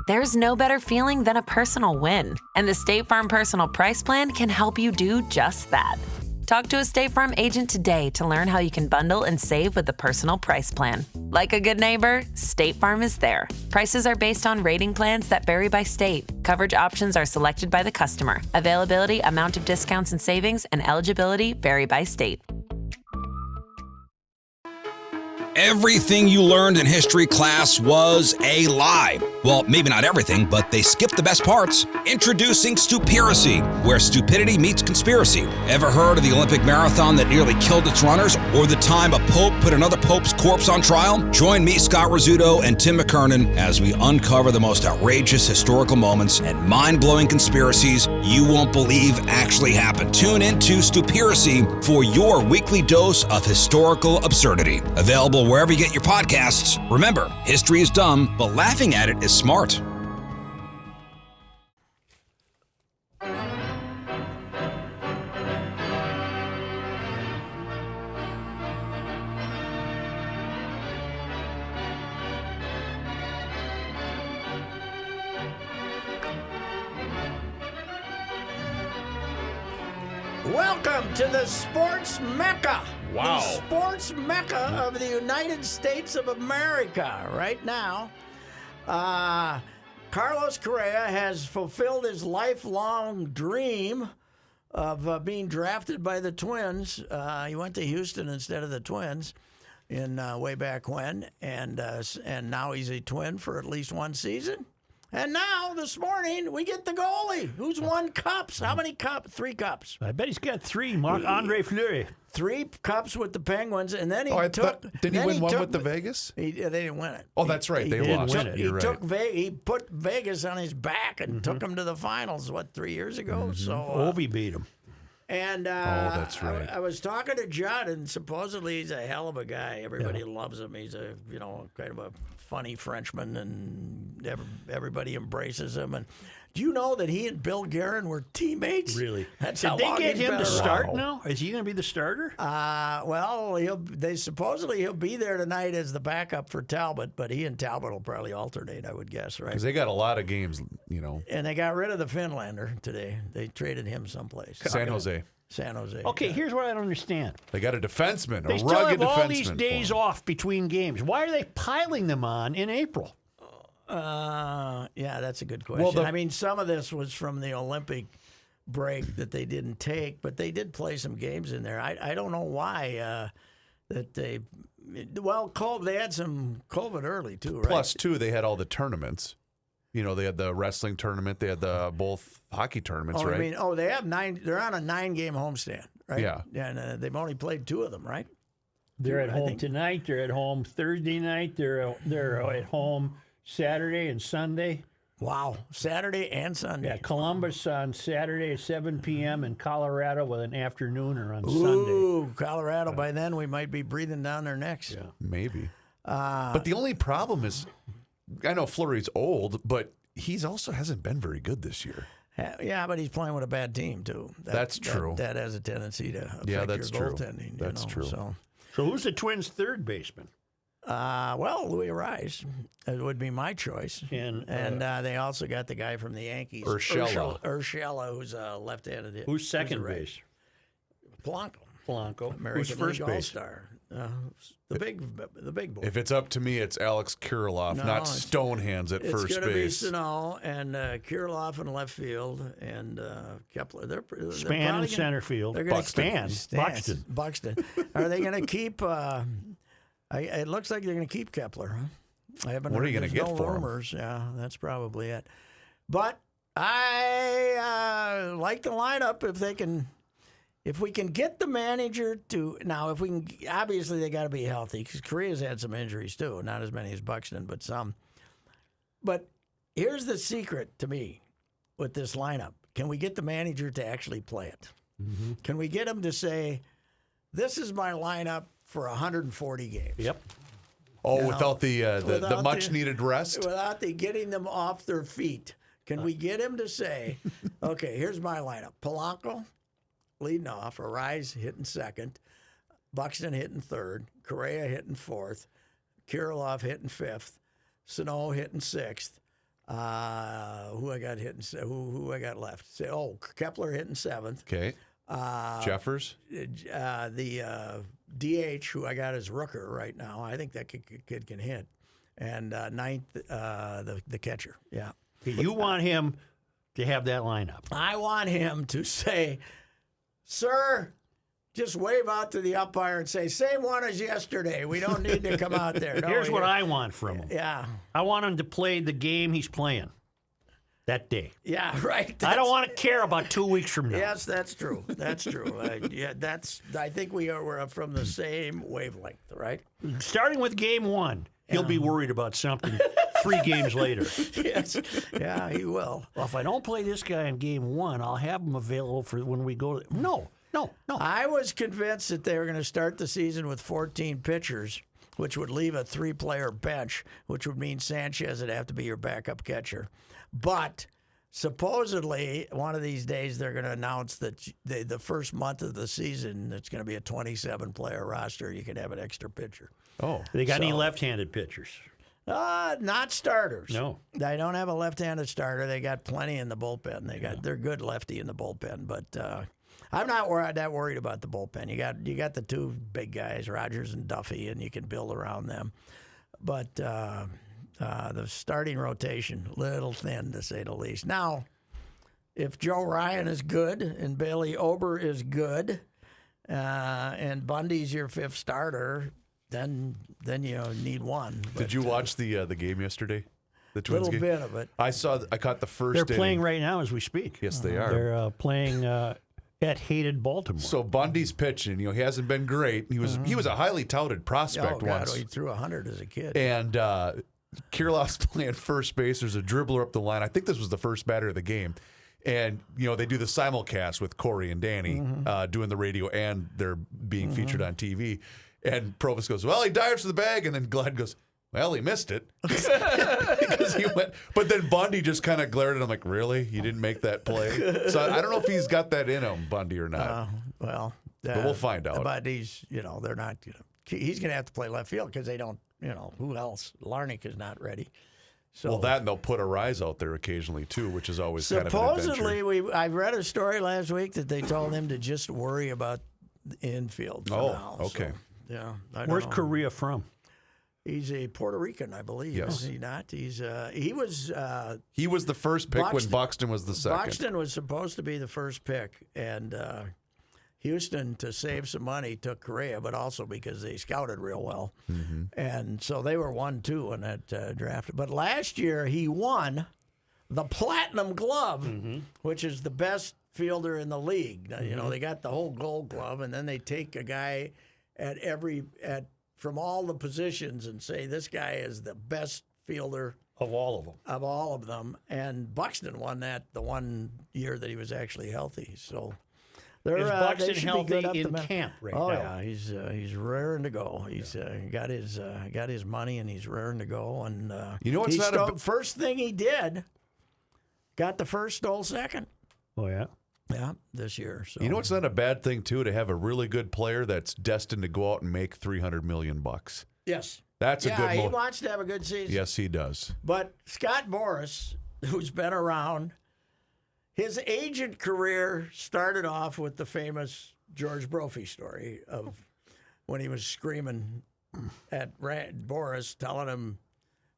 There's no better feeling than a personal win, and the State Farm Personal Price Plan can help you do just that. Talk to a State Farm agent today to learn how you can bundle and save with the Personal Price Plan. Like a good neighbor, State Farm is there. Prices are based on rating plans that vary by state. Coverage options are selected by the customer. Availability, amount of discounts and savings, and eligibility vary by state. Everything you learned in history class was a lie. Well, maybe not everything, but they skipped the best parts. Introducing Stupiracy, where stupidity meets conspiracy. Ever heard of the Olympic marathon that nearly killed its runners? Or the time a pope put another pope's corpse on trial? Join me, Scott Rizzuto, and Tim McKernan as we uncover the most outrageous historical moments and mind-blowing conspiracies you won't believe actually happened. Tune in to Stupiracy for your weekly dose of historical absurdity. Available wherever you get your podcasts. Remember, history is dumb, but laughing at it is smart. Welcome to the sports mecca. Wow. The sports mecca of the United States of America right now. Carlos Correa has fulfilled his lifelong dream of being drafted by the Twins. He went to Houston instead of the Twins in way back when, and now he's a Twin for at least one season. And now, this morning, we get the goalie who's won cups. How many cups? 3 cups. I bet he's got 3. Marc-Andre Fleury. 3 cups with the Penguins, and then he didn't he win one with the Vegas? They didn't win it. Oh, that's right. They lost. He put Vegas on his back and took him to the finals, 3 years ago? So Ovi beat him. And that's right. I was talking to Judd, and supposedly he's a hell of a guy. Everybody loves him. He's a kind of a funny Frenchman, and everybody embraces him. And do you know that he and Bill Guerin were teammates? Really? That's Did how they long get he's him been to around. start now? Is he going to be the starter? Well, he'll be there tonight as the backup for Talbot, but he and Talbot will probably alternate, I would guess, right? Because they got a lot of games, And they got rid of the Finlander today. They traded him someplace. San Jose. Okay, here's what I don't understand. They got a defenseman, They a still rugged have all defenseman. these days off between games. Why are they piling them on in April? Yeah, that's a good question. Well, some of this was from the Olympic break that they didn't take, but they did play some games in there. I don't know why that they. Well, they had some COVID early too, right? Plus, too, they had all the tournaments. They had the wrestling tournament. They had the both hockey tournaments, right? They have 9. They're on a 9-game homestand, right? Yeah. And they've only played 2 of them, right? They're at home tonight. They're at home Thursday night. They're at home Saturday and Sunday. Wow, Saturday and Sunday. Yeah, Columbus on Saturday at 7 p.m. and Colorado with an afternooner on Sunday. Ooh, Colorado. By then, we might be breathing down their necks. Yeah. Maybe. But the only problem is, I know Fleury's old, but he's also hasn't been very good this year. Yeah, but he's playing with a bad team, too. That's true. That has a tendency to affect Yeah, that's your true. goaltending. That's true. So who's the Twins' third baseman? Louis Rice would be my choice. And they also got the guy from the Yankees. Urshela, who's a left-handed hit. Who's second base? Polanco. Who's first League base? All-Star. The big boy. If it's up to me, it's Alex Kirilloff, not Stonehands at first It's going to be base. Sano and Kirilloff in left field and Kepler. They're Span in center field. Buxton. Are they going to keep? It looks like they're going to keep Kepler. Huh? I haven't. What heard, are you going to get no for rumors. Yeah, that's probably it. But I like the lineup if they can. If we can get the manager to now, if we can, obviously they got to be healthy because Korea's had some injuries too. Not as many as Buxton, but some. But here's the secret to me with this lineup: can we get the manager to actually play it? Mm-hmm. Can we get him to say, "This is my lineup for 140 games"? Yep. Oh, without the much needed rest? Without getting them off their feet. Can we get him to say, okay, here's my lineup. Polanco leading off, Arise hitting second, Buxton hitting third, Correa hitting fourth, Kirilloff hitting fifth, Sano hitting sixth, Who I got hitting? Who I got left? Kepler hitting 7th. Okay. Jeffers. The DH who I got as Rooker right now. I think that kid can hit. And 9th, the catcher. Yeah. You want him to have that lineup. I want him to say, "Sir, just wave out to the umpire and say, same one as yesterday. We don't need to come out there." Here's what I want from him. Yeah. I want him to play the game he's playing that day. Yeah, right. I don't want to care about 2 weeks from now. Yes, that's true. That's true. I think we're from the same wavelength, right? Starting with game 1, he'll be worried about something 3 games later. Yes. Yeah, he will. Well, if I don't play this guy in game 1, I'll have him available for when we go. No. I was convinced that they were going to start the season with 14 pitchers, which would leave a 3-player bench, which would mean Sanchez would have to be your backup catcher. But supposedly, one of these days, they're going to announce that the first month of the season, it's going to be a 27-player roster. You can have an extra pitcher. Oh. They got any left-handed pitchers? Not starters. No. They don't have a left-handed starter. They got plenty in the bullpen. They're good lefty in the bullpen, but I'm not that worried about the bullpen. You got the 2 big guys, Rogers and Duffy, and you can build around them. But the starting rotation, little thin to say the least. Now, if Joe Ryan is good and Bailey Ober is good, and Bundy's your 5th starter, then you need one. Did you watch the game yesterday? The Twins little game? Bit of it. I caught the first. They're inning. playing right now as we speak. Yes, they are. They're playing at hated Baltimore. So Bundy's pitching. He hasn't been great. He was a highly touted prospect once. He threw 100 as a kid. And Kirillov's playing first base. There's a dribbler up the line. I think this was the first batter of the game. And, they do the simulcast with Corey and Danny doing the radio, and they're being featured on TV. And Provis goes, "Well, he dives to the bag." And then Glenn goes, "Well, he missed it." Because he went. But then Bundy just kind of glared at him like, "Really? You didn't make that play?" So I don't know if he's got that in him, Bundy, or not. But we'll find out. But he's, they're not, he's going to have to play left field because they don't, who else? Larnick is not ready. So, Well, and they'll put a rise out there occasionally, too, which is always kind of an adventure. Supposedly, I read a story last week that they told him to just worry about the infield for now. Okay. So, yeah. Where's Korea from? He's a Puerto Rican, I believe. Yes. Is he not? He was the first pick when Buxton was the second. Buxton was supposed to be the first pick, and Houston, to save some money, took Correa, but also because they scouted real well. Mm-hmm. And so they were 1-2 in that draft. But last year, he won the Platinum Glove, which is the best fielder in the league. Now, they got the whole Gold Glove, and then they take a guy from all the positions and say this guy is the best fielder Of all of them. And Buxton won that the one year that he was actually healthy. So Is Buxton they should be healthy good up in the camp right now? now? Yeah, he's raring to go. He's got his money and he's raring to go. And it's not first thing he did, got the first, stole second. Oh yeah. Yeah, this year. So It's not a bad thing too to have a really good player that's destined to go out and make $300 million. Yes, that's a good. He wants to have a good season. Yes, he does. But Scott Boras, who's been around, his agent career started off with the famous George Brophy story of when he was screaming at Boras, telling him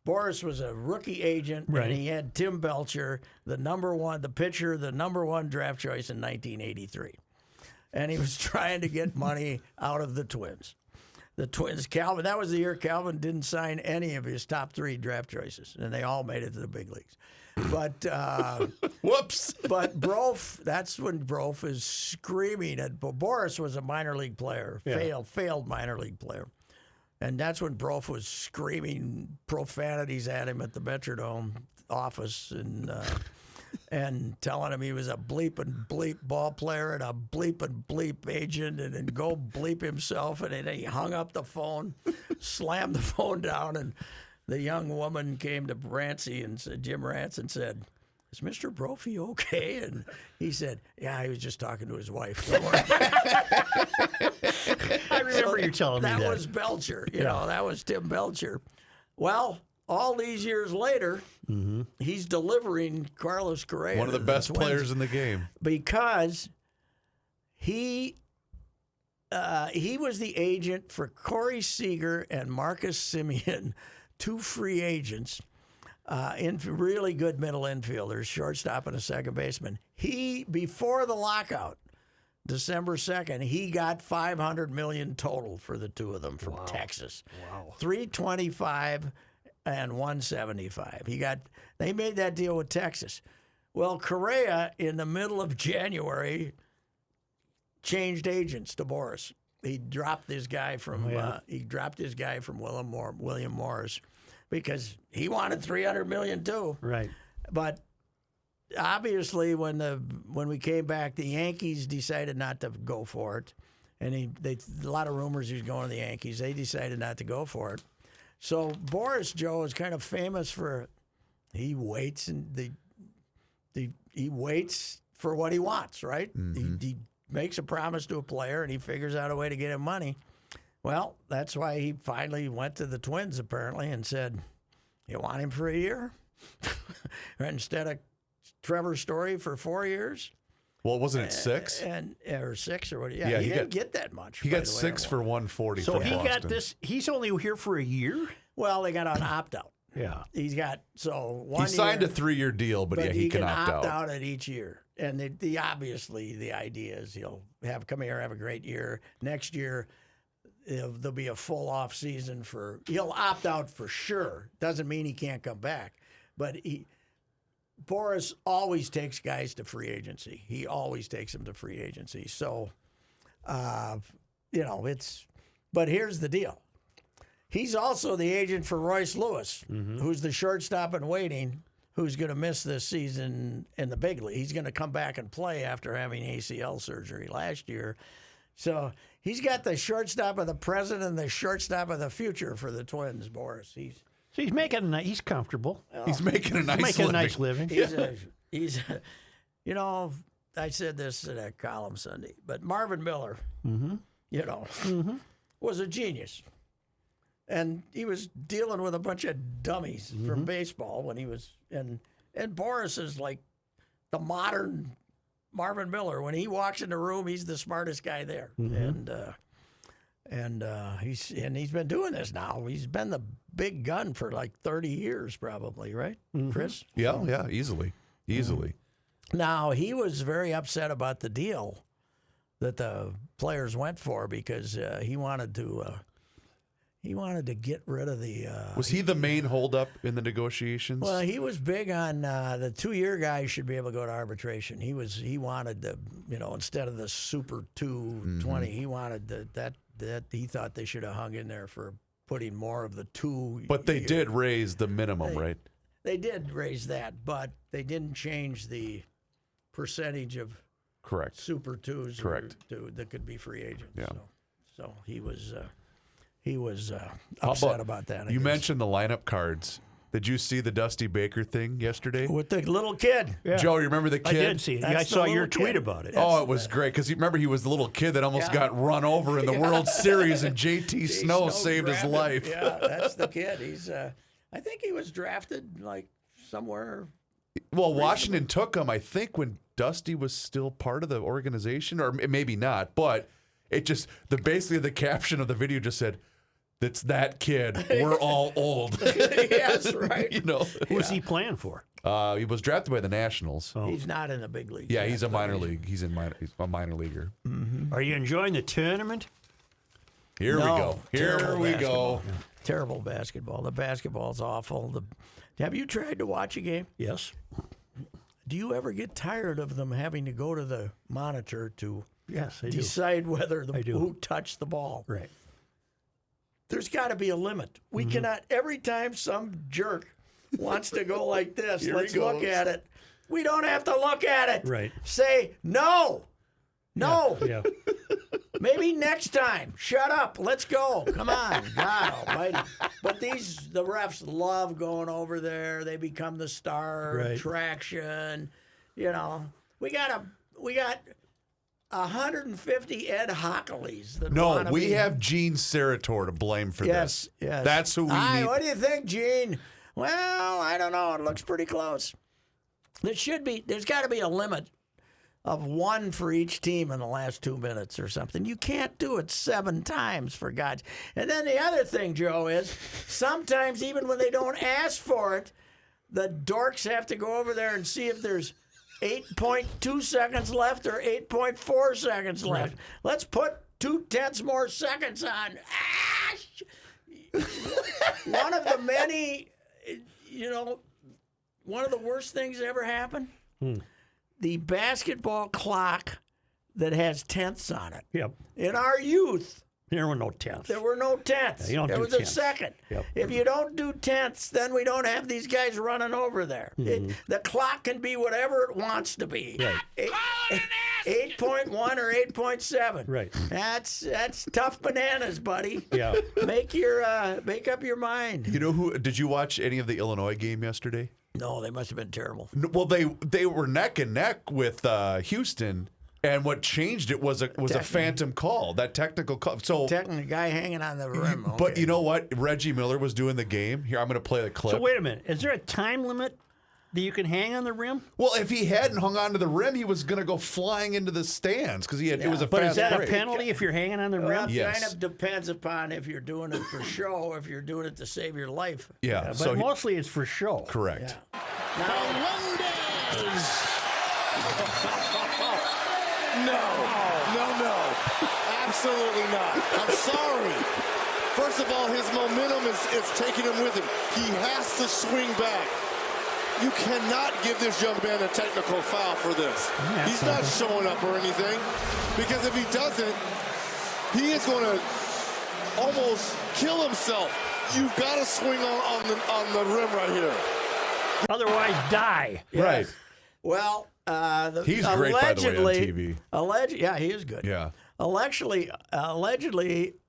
Boras was a rookie agent, right, and he had Tim Belcher, the number one draft choice in 1983. And he was trying to get money out of the Twins. The Twins, Calvin, that was the year Calvin didn't sign any of his top 3 draft choices, and they all made it to the big leagues. But whoops! But that's when Brof is screaming at Boras was a minor league player, failed minor league player. And that's when Brof was screaming profanities at him at the Metrodome office and telling him he was a bleep and bleep ball player and a bleep and bleep agent and go bleep himself. And then he hung up the phone, slammed the phone down, and the young woman came to Rancy and said, Jim Rance, and said, "Is Mr. Brophy okay?" And he said, "Yeah, he was just talking to his wife." Don't worry. I remember you telling me that. That was Belcher. That was Tim Belcher. Well, all these years later, he's delivering Carlos Correa. One of the best players in the game. Because he was the agent for Corey Seager and Marcus Semien, 2 free agents, really good middle infielders, shortstop and a second baseman. Before the lockout, December 2nd, he got $500 million total for the 2 of them from Texas. Wow. $325 and $175. They made that deal with Texas. Well, Correa in the middle of January changed agents to Boris. He dropped his guy from William Morris because he wanted $300 million too. Right. But obviously, when we came back, the Yankees decided not to go for it, and a lot of rumors he was going to the Yankees. They decided not to go for it. So Boris Joe is kind of famous for he waits he waits for what he wants, right? Mm-hmm. He makes a promise to a player and he figures out a way to get him money. Well, that's why he finally went to the Twins apparently and said, "You want him for a year instead of Trevor Story for 4 years?" Well, wasn't it 6? Or 6 or what? Yeah, he didn't get that much. He got 6 for 140. So from he Boston. got this. He's only here for a year. Well, they got an opt-out. Yeah. He's got He signed a 3-year deal, but yeah, he can opt out at each year. And obviously the idea is he'll come here, have a great year. Next year, there'll be a full off season he'll opt out for sure. Doesn't mean he can't come back, but Boris always takes guys to free agency. He always takes them to free agency. So, but here's the deal. He's also the agent for Royce Lewis, who's the shortstop in waiting, who's going to miss this season in the big league. He's going to come back and play after having ACL surgery last year. So he's got the shortstop of the present and the shortstop of the future for the Twins, Boris. So he's comfortable. He's making a nice living. I said this in a column Sunday, but Marvin Miller, was a genius. And he was dealing with a bunch of dummies from baseball when he was, and Boris is like the modern Marvin Miller. When he walks in the room, he's the smartest guy there. And he's been doing this now. He's been the big gun for like 30 years probably, right, Chris? Yeah, easily. Now, he was very upset about the deal that the players went for because he wanted to get rid of the. Was he the main holdup in the negotiations? Well, he was big on the 2-year guys should be able to go to arbitration. He wanted the instead of the Super 220, he wanted that he thought they should have hung in there for putting more of the 2. But they did raise the minimum, right? They did raise that, but they didn't change the percentage of correct Super 2s that could be free agents. Yeah. So he was upset about that. You mentioned the lineup cards. Did you see the Dusty Baker thing yesterday? With the little kid. Yeah. Joe, you remember the kid? I did see it. I saw your tweet about it. It was great because you remember he was the little kid that almost got run over in the World Series, and JT Snow saved his life. Yeah, that's the kid. He's. I think he was drafted like somewhere. Well, Washington took him, I think, when Dusty was still part of the organization, or maybe not. But it just basically the caption of the video just said, "It's that kid. We're all old." Yes, right. Who's he playing for? He was drafted by the Nationals. Oh. He's not in the big league. Yeah, he's a minor league. He's a minor leaguer. Mm-hmm. Are you enjoying the tournament? Here we go. Here we go. Yeah. Terrible basketball. The basketball's awful. Have you tried to watch a game? Yes. Do you ever get tired of them having to go to the monitor to decide whether who touched the ball? Right. There's got to be a limit. We cannot, every time some jerk wants to go like this, let's look at it. We don't have to look at it. Right. Say, no. Yeah. Maybe next time. Shut up. Let's go. Come on. God almighty. But the refs love going over there. They become the star attraction. We got 150 Ed Hockleys. No, we have Gene Serator to blame for this. Yes. That's who we need. What do you think, Gene? Well, I don't know. It looks pretty close. There's got to be a limit of one for each team in the last 2 minutes or something. You can't do it 7 times, for God's. And then the other thing, Joe, is sometimes even when they don't ask for it, the dorks have to go over there and see if there's 8.2 seconds left or 8.4 seconds left. Right. Let's put 0.2 more seconds on. One of the many, one of the worst things that ever happened, the basketball clock that has tenths on it. Yep. In our youth, there were no tenths. There were no tenths. Yeah, there was tenths. A second. Yep. If you don't do tenths, then we don't have these guys running over there. The clock can be whatever it wants to be. Right. 8.1 or 8.7. Right. That's tough bananas, buddy. Yeah. Make up your mind. You know who? Did you watch any of the Illinois game yesterday? No, they must have been terrible. Well, they were neck and neck with Houston, and what changed it was a phantom call, that technical call. So technical guy hanging on the rim. Okay. But you know what? Reggie Miller was doing the game. Here, I'm going to play the clip. So wait a minute. Is there a time limit that you can hang on the rim? Well, if he hadn't hung on to the rim, he was going to go flying into the stands because it was a But fast is that break. a penalty if you're hanging on the rim? Yes. Kind of depends upon if you're doing it for show or if you're doing it to save your life. Yeah, But so mostly it's for show. correct. Yeah. No. Absolutely not. I'm sorry. First of all, his momentum is taking him with him. He has to swing back. You cannot give this young man a technical foul for this. Yeah, He's not showing up or anything. Because if he doesn't, he is going to almost kill himself. You've got to swing on the rim right here. Otherwise, die. Yes. Right. Well, He's great, by the way, on TV. Yeah, he is good. Yeah. Allegedly,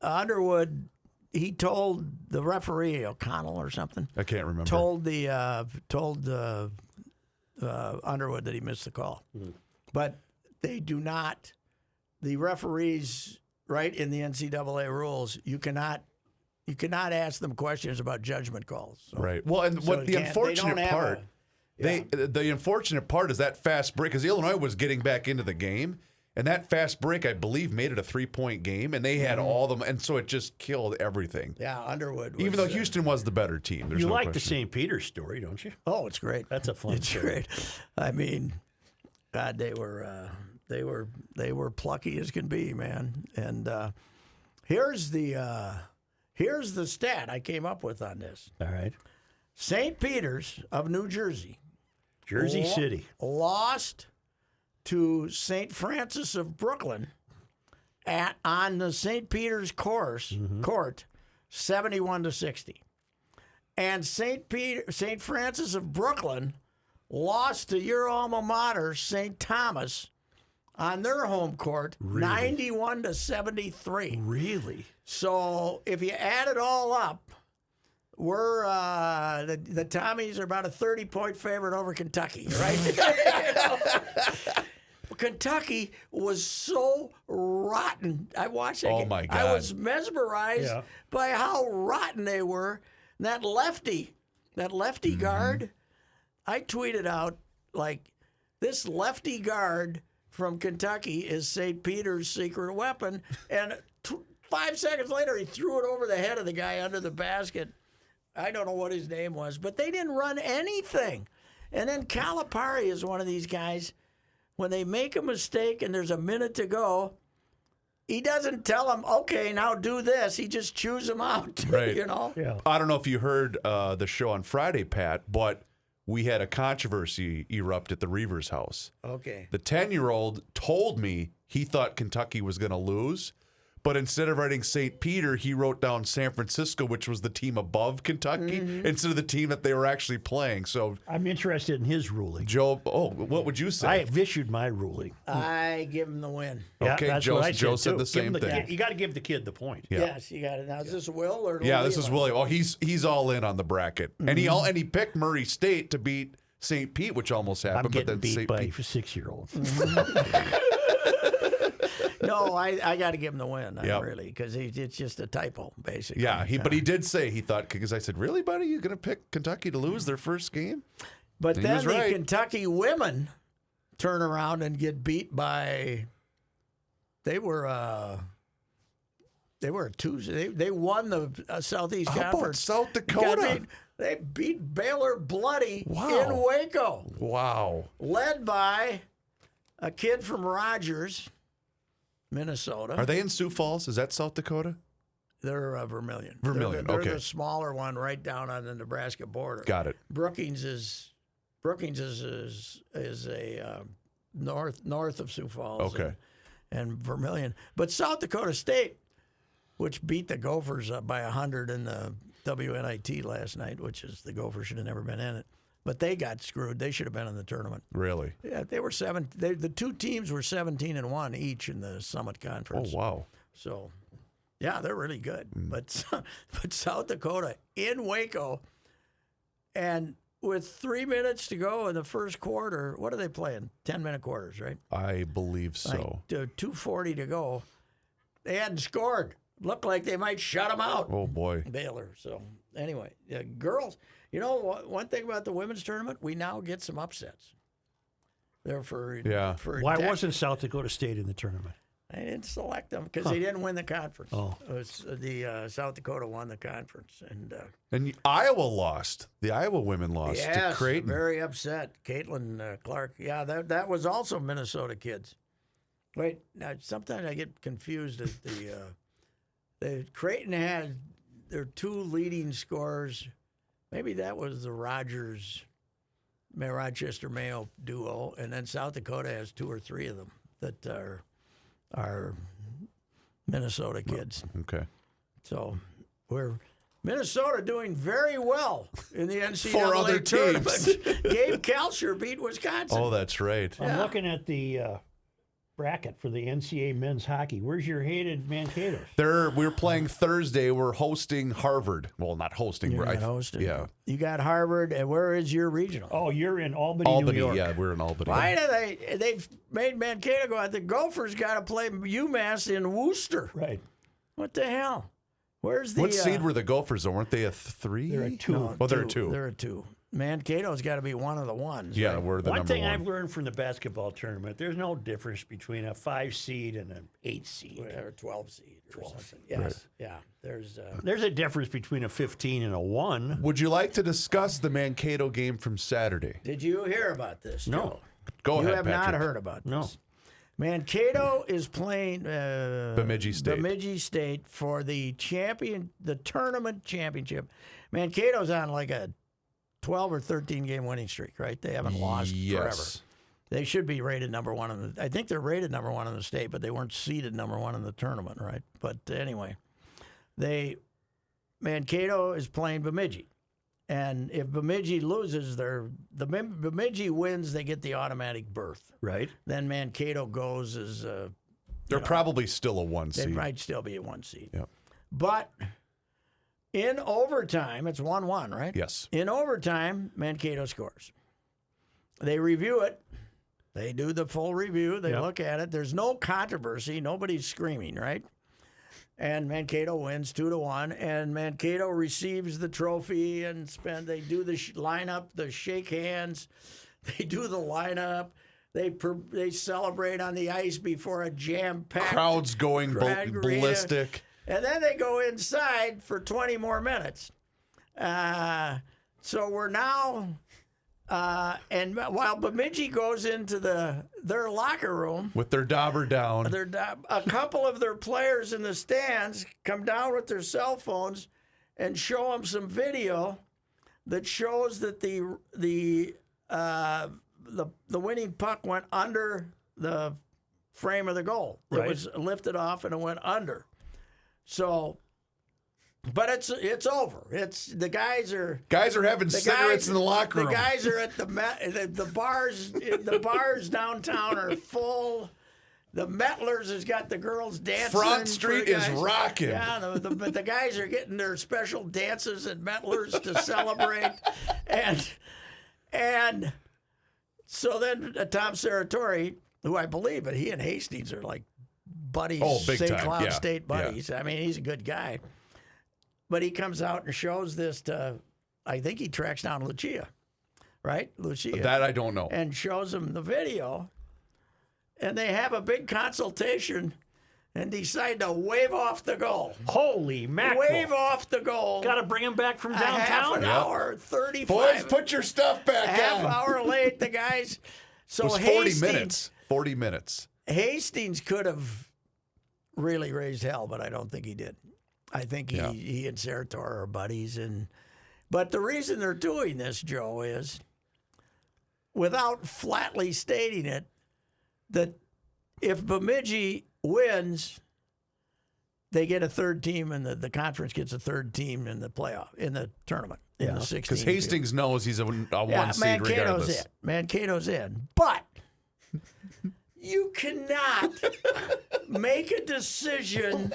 Underwood, he told the referee, O'Connell or something, I can't remember. told Underwood that he missed the call. But they do not, the referees, right, in the NCAA rules, you cannot ask them questions about judgment calls. So, Right. Well, and what the unfortunate part, the unfortunate part is that fast break, because Illinois was getting back into the game, and that fast break, I believe, made it a 3-point game, and they had all them, and so it just killed everything. Yeah, Underwood. Even though Houston was the better team. There's You no like the question. St. Peter's story, don't you? Oh, it's great. That's a fun It's story. great. I mean, God, they were plucky as can be, man. And here's the stat I came up with on this. All right. St. Peter's of New Jersey, Jersey City, lost to St. Francis of Brooklyn on the St. Peter's court, 71-60. And St. Francis of Brooklyn lost to your alma mater, St. Thomas, on their home court, 91-73. Really? So if you add it all up, we're the Tommies are about a 30-point favorite over Kentucky, right? Kentucky was so rotten. I watched that game. My God. I was mesmerized by how rotten they were. And that lefty guard, I tweeted out, like, this lefty guard from Kentucky is St. Peter's secret weapon. And 5 seconds later, he threw it over the head of the guy under the basket. I don't know what his name was, but they didn't run anything. And then Calipari is one of these guys. When they make a mistake and there's a minute to go, he doesn't tell them, okay, now do this. He just chews them out, Right. you know? Yeah. I don't know if you heard the show on Friday, Pat, but we had a controversy erupt at the Reavers house. Okay. The 10-year-old told me he thought Kentucky was going to lose, but instead of writing St. Peter, he wrote down San Francisco, which was the team above Kentucky, instead of the team that they were actually playing. So, I'm interested in his ruling. Joe, what would you say? I have issued my ruling. I give him the win. Okay, that's Joe- what I Joe said too. the Give same him thing. You got to give the kid the point. Yeah. Yes, you got it. Now, is this Will or Yeah, this is Leland? Willie. Oh, he's all in on the bracket, and he picked Murray State to beat St. Pete, which almost happened. I'm getting but then beat St. by Pete. 6-year-olds. No, I got to give him the win, Yep. really, because it's just a typo, basically. Yeah, but he did say he thought, because I said, really, buddy, you going to pick Kentucky to lose their first game? But And he then was the right. Kentucky women turn around and get beat by. They were a Tuesday. They won the Southeast How about Conference. South Dakota? They beat Baylor bloody Wow. in Waco, Wow. led by a kid from Rogers, Minnesota. Are they in Sioux Falls? Is that South Dakota? They're Vermilion. Vermilion, They're okay. the smaller one, right down on the Nebraska border. Got it. Brookings is a north of Sioux Falls. Okay. And Vermilion, but South Dakota State, which beat the Gophers up by 100 in the WNIT last night, which is the Gophers should have never been in it, but they got screwed. They should have been in the tournament. Really? Yeah, they were the two teams were 17-1 each in the Summit Oh, Conference. wow. So, yeah, they're really good. But South Dakota in Waco, and with 3 minutes to go in the first quarter, what are they playing? 10-minute quarters, right? I believe so. Like 2:40 to go. They hadn't scored. Looked like they might shut them out. Oh, boy. Baylor. So, anyway, girls, you know, one thing about the women's tournament, we now get some upsets. They're for Why wasn't South Dakota State in the tournament? I didn't select them because they didn't win the conference. Oh. It was the South Dakota won the conference, and Iowa lost. The Iowa women lost to Creighton. very upset. Caitlin Clark. Yeah, that was also Minnesota kids. Wait, now sometimes I get confused. The Creighton had their two leading scorers. Maybe that was the Rochester Mayo duo, and then South Dakota has two or three of them that are Minnesota kids. Okay. So we're Minnesota doing very well in the NCAA For other tournament. teams. Gabe Kalsher beat Wisconsin. Oh, that's right. I'm looking at the bracket for the NCAA men's hockey. Where's your hated Mankato's? We're playing Thursday. We're hosting Harvard. Well, not hosting. You're we're not hosting. Yeah. You got Harvard, and where is your regional? Oh, you're in Albany, Albany. New York. Yeah, we're in Albany. Why do they've made Mankato go out? The Gophers got to play UMass in Worcester. Right. What the hell? Where's the What seed were the Gophers? Weren't they a 3? They're a 2. Oh, they're a 2. They're a 2. Mankato's got to be one of the ones. Yeah, right? we're the One number thing 1. I've learned from the basketball tournament, there's no difference between a 5 seed and an 8 seed. Or 12 seed or something. Yes. Yeah. There's There's a difference between a 15 and a 1. Would you like to discuss the Mankato game from Saturday? Did you hear about this? No. Joe? Go You ahead, have Patrick. not heard about this. No. Mankato is playing Bemidji State. Bemidji State for the tournament championship. Mankato's on like a 12 or 13 game winning streak, right? They haven't lost forever. They should be rated number 1 I think they're rated number 1 in the state, but they weren't seeded number 1 in the tournament, right? But anyway, Mankato is playing Bemidji. And if Bemidji loses, Bemidji wins, they get the automatic berth. Right. Then Mankato goes as They're probably still a 1 they seed. might still be a 1 seed. Yep. But in overtime, it's 1-1, right? Yes. In overtime, Mankato scores. They review it. They do the full review. They look at it. There's no controversy. Nobody's screaming, right? And Mankato wins 2-1, and Mankato receives the trophy and they do the lineup, the shake hands. They do the lineup. They celebrate on the ice before a jam-packed Crowds going crowd arena. ballistic. And then they go inside for 20 more minutes. So we're now, and while Bemidji goes into their locker room, With their dauber down. a couple of their players in the stands come down with their cell phones and show them some video that shows that the winning puck went under the frame of the goal. Right. It was lifted off and it went under. So, but it's over. The guys are having cigarettes in the locker room. The guys are at the bars. The bars downtown are full. The Mettlers has got the girls dancing. Front Street is rocking. Yeah, but the guys are getting their special dances at Mettlers to celebrate, and so then Tom Serratori, who I believe, but he and Hastings are like buddies, big St. time. Cloud Yeah. State buddies. I mean, he's a good guy. But he comes out and shows this to, I think he tracks down Lucia, right? Lucia. That I don't know. And shows him the video. And they have a big consultation and decide to wave off the goal. Holy mackerel. Wave off the goal. Got to bring him back from A half downtown? an hour, 35. Boys, put your stuff back a half on. hour late, the guys. So It was 40 minutes. 40 minutes. Hastings could have really raised hell, but I don't think he did. I think he and Sarator are buddies. But the reason they're doing this, Joe, is without flatly stating it, that if Bemidji wins, they get a third team, and the conference gets a third team in the playoff, in the tournament, in the 16. Because Hastings knows he's a one seed Mankato's regardless. in. Mankato's in. But you cannot make a decision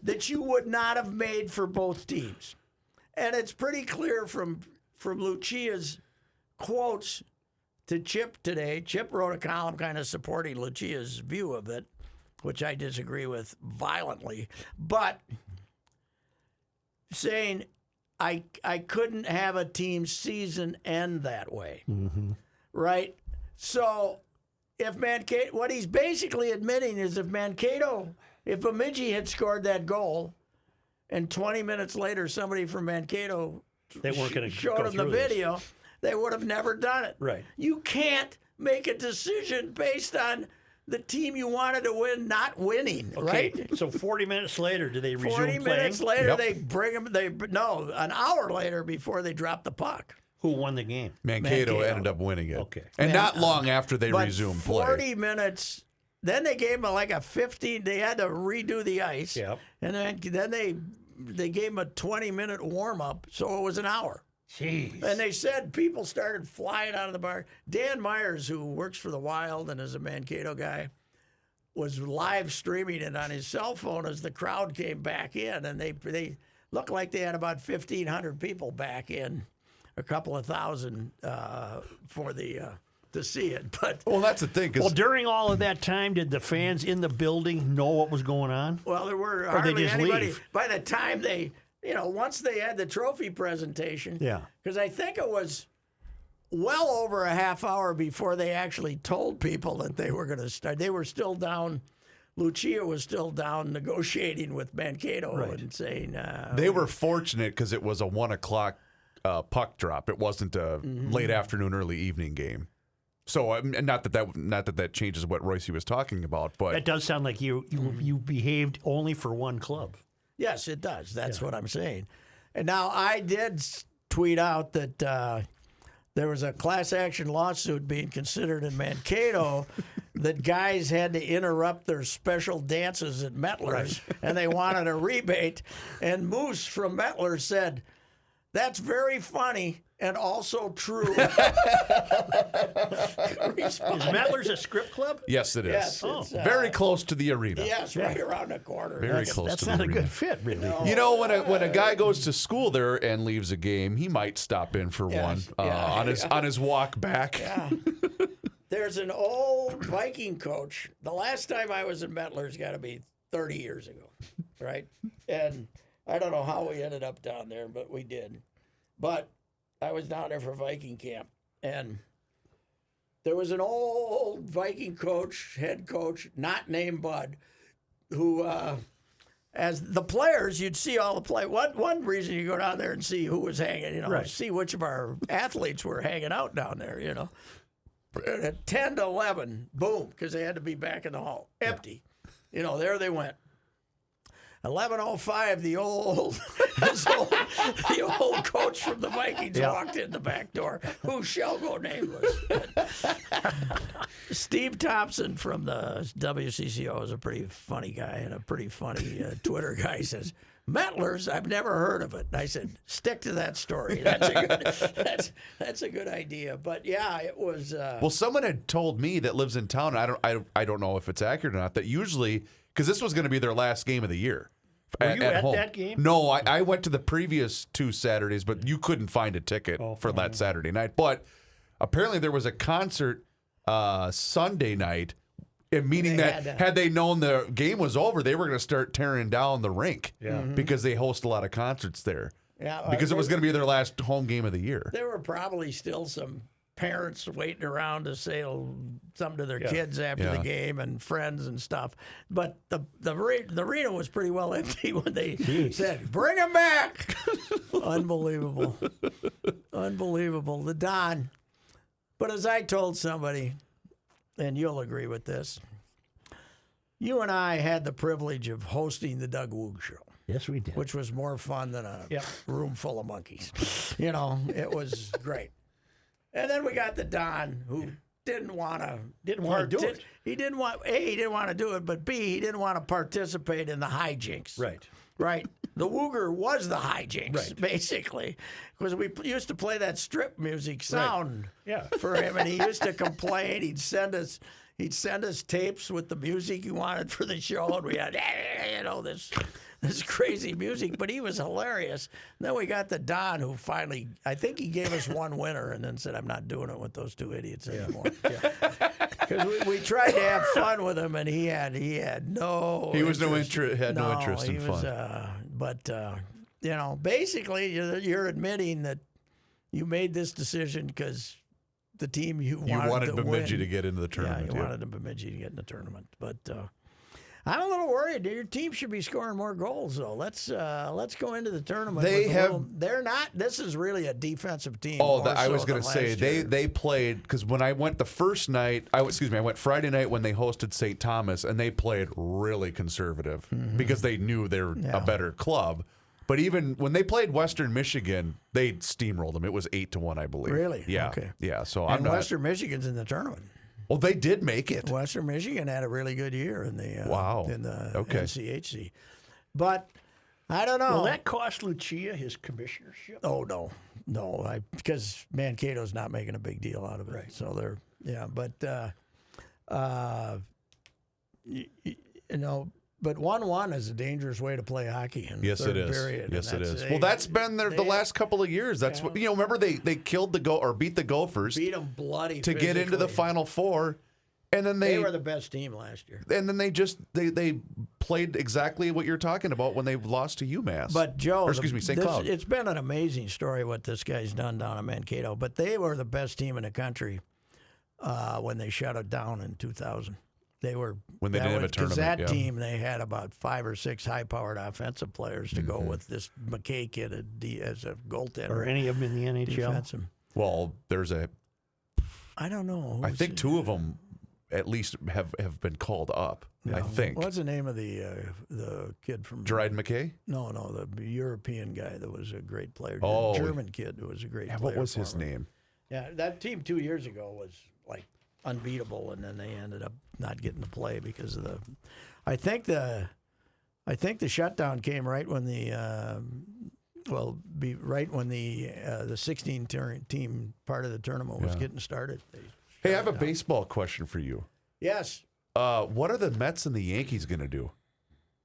that you would not have made for both teams. And it's pretty clear from Lucia's quotes to Chip today. Chip wrote a column kind of supporting Lucia's view of it, which I disagree with violently, but saying I couldn't have a team's season end that way, right? So if Mankato, what he's basically admitting is if Bemidji had scored that goal, and 20 minutes later somebody from Mankato They weren't going to showed go him the through this. video, they would have never done it. Right. You can't make a decision based on the team you wanted to win not winning, Okay, right? so 40 minutes later, do they resume 40 playing? minutes later, Yep. they bring him. An hour later before they drop the puck. Who won the game? Mankato Mankato. ended up winning it. Okay. And not long after they But resumed 40 play. minutes. Then they gave him like a 15. They had to redo the ice. Yep. And then they gave him a 20-minute warm up, so it was an hour. Jeez. And they said people started flying out of the bar. Dan Myers, who works for the Wild and is a Mankato guy, was live streaming it on his cell phone as the crowd came back in, and they looked like they had about 1,500 people back in, a couple of thousand to see it. But Well, that's the thing. 'Cause Well, during all of that time, did the fans in the building know what was going on? well, there were Or they hardly just anybody. leave. By the time once they had the trophy presentation, Yeah. because I think it was well over a half hour before they actually told people that they were going to start. They were still down. Lucia was still down negotiating with Mankato and saying they were fortunate because it was a 1 o'clock puck drop. It wasn't a late afternoon, early evening game. So not that changes what Royce was talking about, but That does sound like you behaved only for one club. yes, it does. That's what I'm saying. And now I did tweet out that there was a class action lawsuit being considered in Mankato that guys had to interrupt their special dances at Mettler's and they wanted a rebate. And Moose from Mettler said, "That's very funny and also true." Is Mettler's a script club? yes, it is. Yes, it's, Very close to the arena. yes, right around the corner. Very close That's to not the a arena. good fit, really. You know, when a guy goes to school there and leaves a game, he might stop in for one on his walk back. Yeah. There's an old Viking coach. The last time I was in Mettler's got to be 30 years ago, right? And I don't know how we ended up down there, but we did. But I was down there for Viking camp, and there was an old Viking coach, head coach, not named Bud, who, as the players, you'd see all the play. One reason you go down there and see who was hanging, see which of our athletes were hanging out down there, At 10 to 11, boom, because they had to be back in the hall, empty. There they went. 11:05, the old coach from the Vikings walked in the back door, who shall go nameless. Steve Thompson from the WCCO is a pretty funny guy and a pretty funny Twitter guy. He says, "Mettler's, I've never heard of it." And I said, "Stick to that story. That's a good idea." But yeah, it was. Well, someone had told me that lives in town. I don't know if it's accurate or not. That usually, because this was going to be their last game of the year. Were you at home. that game? No, I went to the previous 2 Saturdays, but you couldn't find a ticket for that Saturday night. But apparently there was a concert Sunday night And meaning They that had they known the game was over, they were going to start tearing down the rink. Yeah. Because they host a lot of concerts there. Yeah, Because it was going to be their last home game of the year. There were probably still some parents waiting around to say something to their kids after the game and friends and stuff. But the arena was pretty well empty when they said, "Bring them back." Unbelievable. Unbelievable. The Don. But as I told somebody, and you'll agree with this, you and I had the privilege of hosting the Doug Woog Show. Yes, we did. Which was more fun than a room full of monkeys. It was great. And then we got the Don, who didn't want to do it. He didn't want he didn't want to do it, but B, he didn't want to participate in the hijinks. Right. The Wooger was the hijinks, basically, because we used to play that strip music sound for him, and he used to complain. He'd send us tapes with the music he wanted for the show, and we had this crazy music, but he was hilarious. And then we got the Don, who finally, I think he gave us one winner and then said, "I'm not doing it with those two idiots anymore." Because we tried to have fun with him, and he had no. He was interest. no interest in fun. Basically, you're admitting that you made this decision because the team you wanted to Bemidji win. to get into the tournament. Yeah, you wanted Bemidji to get in the tournament, but. I'm a little worried. Your team should be scoring more goals, though. Let's go into the tournament. They're not. This is really a defensive team. I was going to say they played because when I went the first night, I went Friday night when they hosted St. Thomas, and they played really conservative because they knew they were a better club. But even when they played Western Michigan, they steamrolled them. It was 8-1, I believe. Really? Yeah. Okay. Yeah. So Western Michigan's in the tournament. Well, they did make it. Western Michigan had a really good year in the NCHC, but I don't know. Will that cost Lucia his commissionership? Oh no, because Mankato's not making a big deal out of it. Right. So they're But 1-1 is a dangerous way to play hockey in the third period. Yes, it is. Well, that's been the last couple of years. That's what remember they killed beat the Gophers, beat them bloody to get into the Final Four, and then they were the best team last year. And then they played exactly what you're talking about when they lost to UMass. But Joe, St. Cloud. It's been an amazing story what this guy's done down in Mankato. But they were the best team in the country when they shut it down in 2000. They were when they didn't have a tournament. Because that team, they had about 5 or 6 high-powered offensive players to go with this McKay kid as a goaltender. Or any of them in the NHL? Defensive. Well, there's I don't know. I think 2 of them at least have been called up. I think. What's the name of the kid from Dryden McKay? No, the European guy that was a great player. Oh, the German kid who was a great player. What was his name? Yeah, that team 2 years ago was like unbeatable, and then they ended up not getting to play because of I think the shutdown came right when the 16 team part of the tournament was getting started. Hey, I have a baseball question for you. Yes. What are the Mets and the Yankees going to do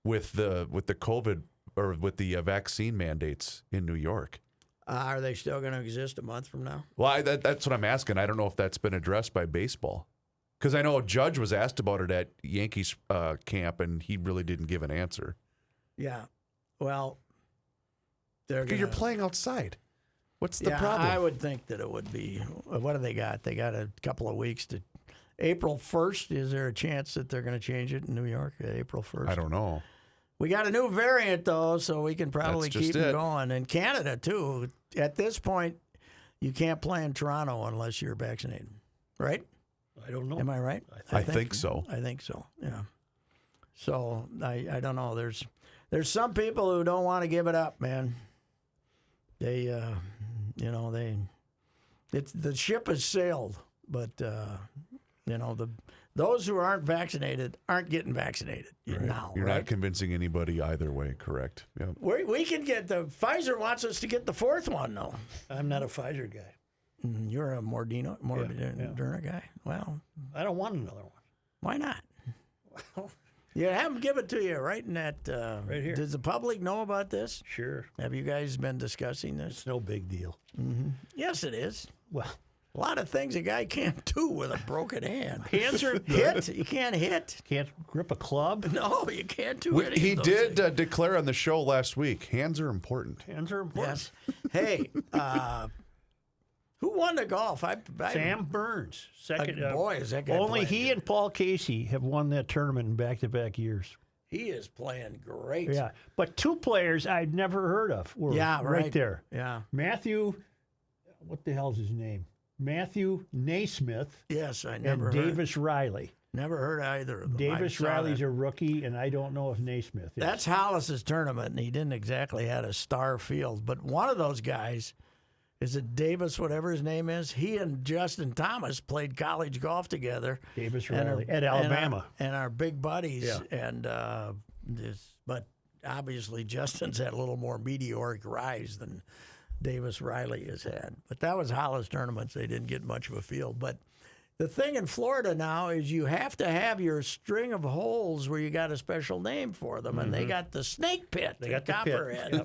with the COVID or with the vaccine mandates in New York? Are they still going to exist a month from now? Well, that's what I'm asking. I don't know if that's been addressed by baseball. Because I know a judge was asked about it at Yankees camp, and he really didn't give an answer. Yeah. Well, you're playing outside. What's the problem? I would think that it would be. What do they got? They got a couple of weeks to. April 1st, is there a chance that they're going to change it in New York? April 1st? I don't know. We got a new variant, though, so we can probably keep it going. And Canada, too. At this point, you can't play in Toronto unless you're vaccinated, right? I don't know. Am I right? I think so. I think so, yeah. So, I don't know. There's some people who don't want to give it up, man. They, the ship has sailed, but, those who aren't vaccinated aren't getting vaccinated now. You're not convincing anybody either way, correct? Yeah. We can get Pfizer wants us to get the 4th one, though. I'm not a Pfizer guy. You're a Moderna guy. Well, I don't want another one. Why not? You have them give it to you right in that. Right here. Does the public know about this? Sure. Have you guys been discussing this? It's no big deal. Mm-hmm. Yes, it is. Well, A lot of things a guy can't do with a broken hand. Hands are Hit? You can't hit. Can't grip a club. No, you can't do anything. He did declare on the show last week, hands are important. Hands are important. Yes. Hey, who won the golf? Sam Burns, second. Boy, is that guy only playing he good. and Paul Casey have won that tournament in back-to-back years. He is playing great. Yeah, but two players I'd never heard of were right there. Yeah. Matthew, what the hell's his name? Matthew Naismith Yes, I and never heard. Davis Riley. Never heard either of them. Davis I saw Riley's that. a rookie, and I don't know if Naismith is. That's Hollis's tournament, and he didn't exactly have a star field. But one of those guys, is it Davis, whatever his name is? He and Justin Thomas played college golf together. Davis and Riley at Alabama. And our big buddies. Yeah. And but obviously Justin's had a little more meteoric rise than Davis Riley has had. But that was Hollis tournaments. They didn't get much of a field. But the thing in Florida now is you have to have your string of holes where you got a special name for them, and they got the Snake Pit. They got in the pit.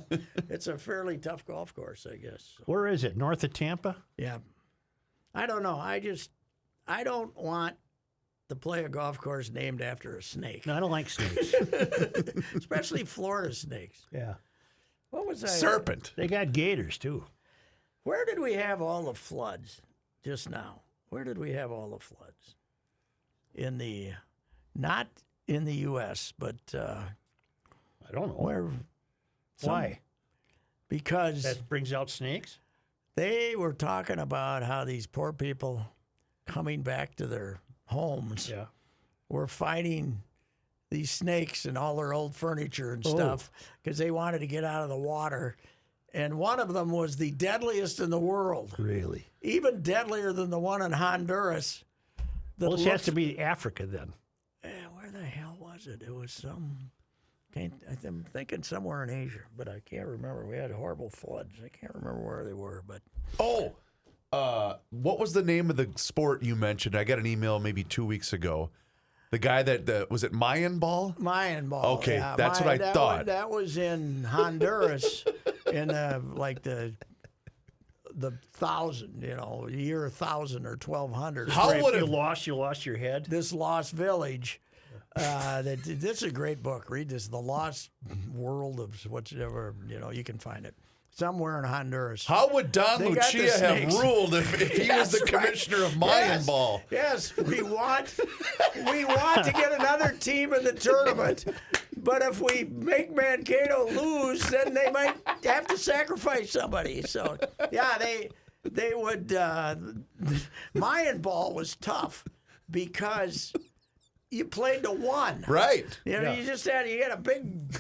Copperhead. It's a fairly tough golf course, I guess. Where is it? North of Tampa? Yeah, I don't know. I don't want to play a golf course named after a snake, No, I don't like snakes. especially Florida snakes. Yeah, What was that? Serpent. they got gators too. Where did we have all the floods just now? Where did we have all the floods? Not in the U.S., but I don't know where? why. Because That brings out snakes. they were talking about how these poor people coming back to their homes Yeah. were fighting these snakes and all their old furniture and stuff because they wanted to get out of the water. And one of them was the deadliest in the world, Really? even deadlier than the one in Honduras. that Well, this has looks- to be Africa then. Where the hell was it? It was some. I'm thinking somewhere in Asia, but I can't remember. We had horrible floods. I can't remember where they were, but Oh, what was the name of the sport you mentioned? I got an email maybe 2 weeks ago. The guy that was it Mayan ball? Mayan ball. Okay, yeah. that's what I thought. That was in Honduras, in like the 1,000, year 1,000 or 1,200. How If would you it? lost your head. This lost village. This is a great book. Read this, The Lost World of whatever. You can find it somewhere in Honduras. How would Don They got the Lucia have snakes. ruled if he was the That's right. commissioner of Mayan Yes. ball? Yes, we want to get another team in the tournament. But if we make Mankato lose, then they might have to sacrifice somebody. So yeah, they would. Mayan ball was tough because you played to one. Right. You just had a big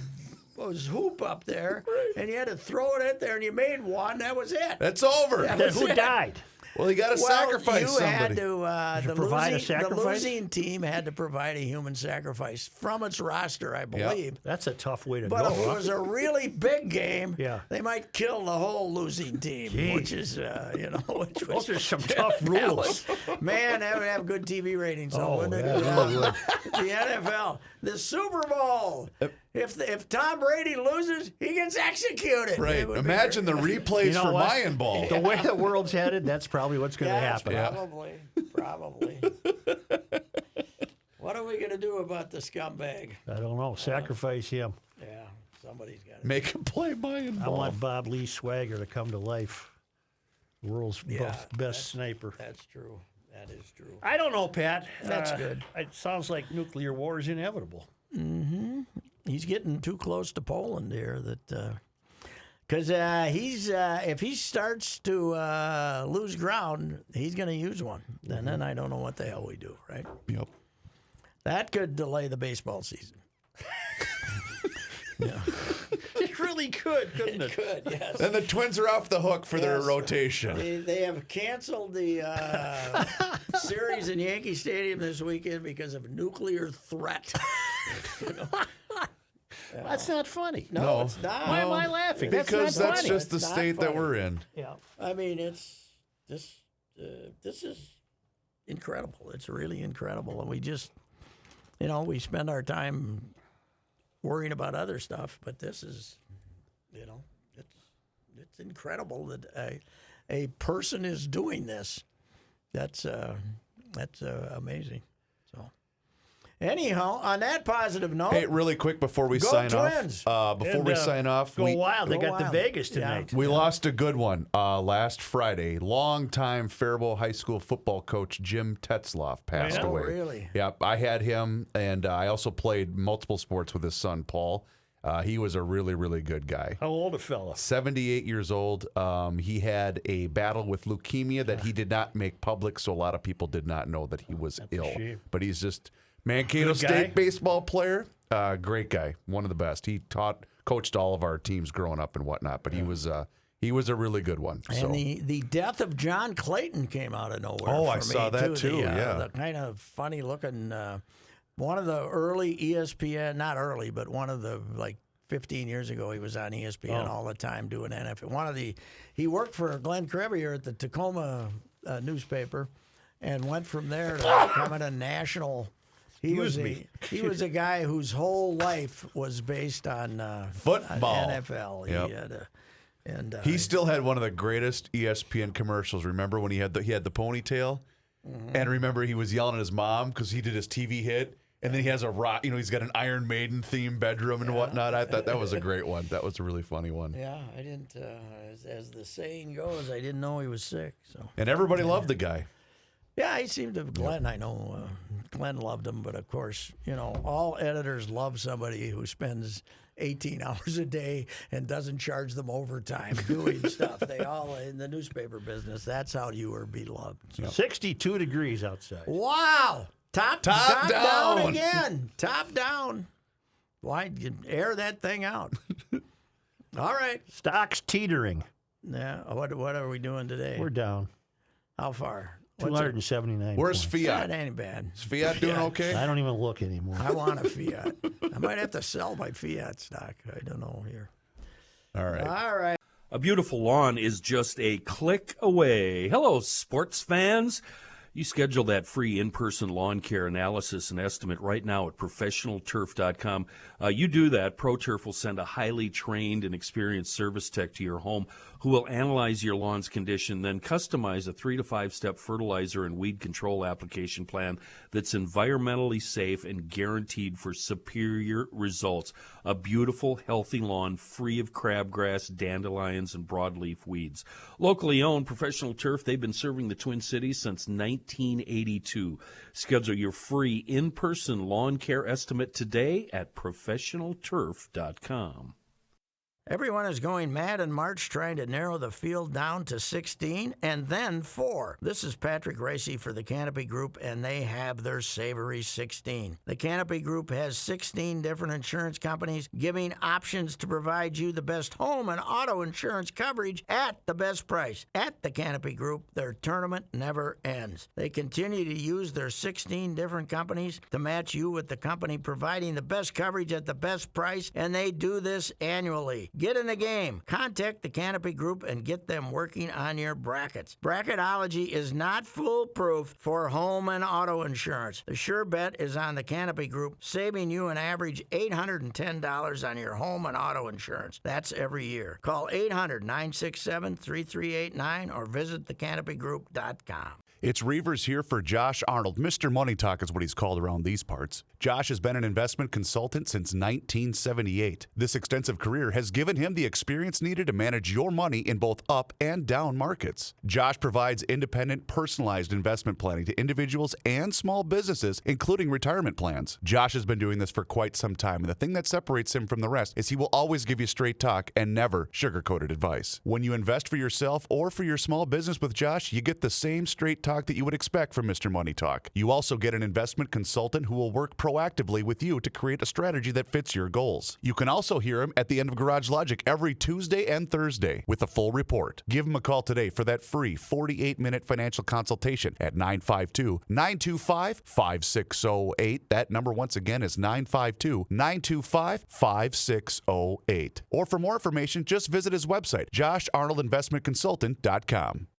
hoop up there, and you had to throw it in there, and you made one. That was it. That's over. That Then was who it. died? Well, you got to sacrifice you somebody. had to. The provide a losing, the sacrifice? losing team had to provide a human sacrifice from its roster, I believe. That's a tough way to But go. if it was a really big game, Yeah. they might kill the whole losing team, Jeez. which is, which was Those are some tough rules. Man, that would have good TV ratings, though, Oh, wouldn't it? yeah, that would. The NFL, the Super Bowl. If Tom Brady loses, he gets executed. Right. It would be Imagine the great. replays You know for what? Mayan ball. The way the world's headed, that's probably what's going to Yeah, happen. Probably. What are we going to do about the scumbag? I don't know. Sacrifice him. Yeah, somebody's got to. Make him play Mayan I ball. want Bob Lee Swagger to come to life. World's Yeah, best sniper. That's true. That is true. I don't know, Pat. That's good. It sounds like nuclear war is inevitable. He's getting too close to Poland here. Because if he starts to lose ground, he's going to use one. And then I don't know what the hell we do, right? Yep. That could delay the baseball season. It really could, couldn't it? Good, yes. Then the Twins are off the hook for their Yes. rotation. They have canceled the series in Yankee Stadium this weekend because of nuclear threat. That's not funny. No, it's not. Why am I laughing? Because that's not that's funny. just the It's not state that funny. we're in. Yeah. I mean, it's this is incredible. It's really incredible, and we just, we spend our time worrying about other stuff, but this is, it's incredible that a person is doing this. That's amazing. So, anyhow, on that positive note, Hey, really quick before we Go sign Twins! off. Go Wild. They Go got the Wild. Vegas tonight. We lost a good one last Friday. Longtime Faribault High School football coach Jim Tetzloff passed Oh, away. really? Yep, I had him, and I also played multiple sports with his son, Paul. He was a really, really good guy. How old a fella? 78 years old. He had a battle with leukemia that he did not make public, so a lot of people did not know that he was ill. shame. But he's just Mankato Good guy. State baseball player. Great guy, one of the best. He coached all of our teams growing up and whatnot. But he was a really good one. So. And the death of John Clayton came out of nowhere. Oh, for I me, saw that too, yeah. The kind of funny looking, one of the early ESPN, not early, but one of the 15 years ago, he was on ESPN all the time doing NFL. He worked for Glenn Crevier at the Tacoma newspaper, and went from there to becoming a national. He was a guy whose whole life was based on Football. on NFL. Yep. He still had one of the greatest ESPN commercials. Remember when he had the ponytail, and remember he was yelling at his mom because he did his TV hit, and then he has a rock. He's got an Iron Maiden themed bedroom and whatnot. I thought that was a great one. That was a really funny one. Yeah, I didn't. As the saying goes, I didn't know he was sick. So. And everybody loved the guy. Yeah, he seemed to. Glenn, I know, Glenn loved him, but of course, all editors love somebody who spends 18 hours a day and doesn't charge them overtime doing stuff. They all in the newspaper business. That's how you were beloved. So. 62 degrees outside. Wow, top down again, top down. Why you air that thing out? All right, Stocks teetering. yeah. What are we doing today? We're down. How far? 279. Where's points. Fiat? That ain't bad. Is Fiat doing okay? I don't even look anymore. I want a Fiat. I might have to sell my Fiat stock. I don't know here. All right. All right. A beautiful lawn is just a click away. Hello, sports fans. You schedule that free in-person lawn care analysis and estimate right now at professionalturf.com. You do that, ProTurf will send a highly trained and experienced service tech to your home who will analyze your lawn's condition, then customize a 3 to 5 step fertilizer and weed control application plan that's environmentally safe and guaranteed for superior results. A beautiful, healthy lawn free of crabgrass, dandelions, and broadleaf weeds. Locally owned, Professional Turf, they've been serving the Twin Cities since 1982. Schedule your free in-person lawn care estimate today at professionalturf.com. Everyone is going mad in March trying to narrow the field down to 16 and then 4. This is Patrick Racey for the Canopy Group, and they have their Savory 16. The Canopy Group has 16 different insurance companies giving options to provide you the best home and auto insurance coverage at the best price. At the Canopy Group, their tournament never ends. They continue to use their 16 different companies to match you with the company providing the best coverage at the best price, and they do this annually. Get in the game. Contact the Canopy Group and get them working on your brackets. Bracketology is not foolproof for home and auto insurance. The sure bet is on the Canopy Group, saving you an average $810 on your home and auto insurance. That's every year. Call 800-967-3389 or visit thecanopygroup.com. It's Reavers here for Josh Arnold. Mr. Money Talk is what he's called around these parts. Josh has been an investment consultant since 1978. This extensive career has given him the experience needed to manage your money in both up and down markets. Josh provides independent, personalized investment planning to individuals and small businesses, including retirement plans. Josh has been doing this for quite some time, and the thing that separates him from the rest is he will always give you straight talk and never sugar-coated advice. When you invest for yourself or for your small business with Josh, you get the same straight talk that you would expect from Mr. Money Talk. You also get an investment consultant who will work proactively with you to create a strategy that fits your goals. You can also hear him at the end of Garage Logic every Tuesday and Thursday with a full report. Give him a call today for that free 48-minute financial consultation at 952-925-5608. That number once again is 952-925-5608. Or for more information, just visit his website, josharnoldinvestmentconsultant.com.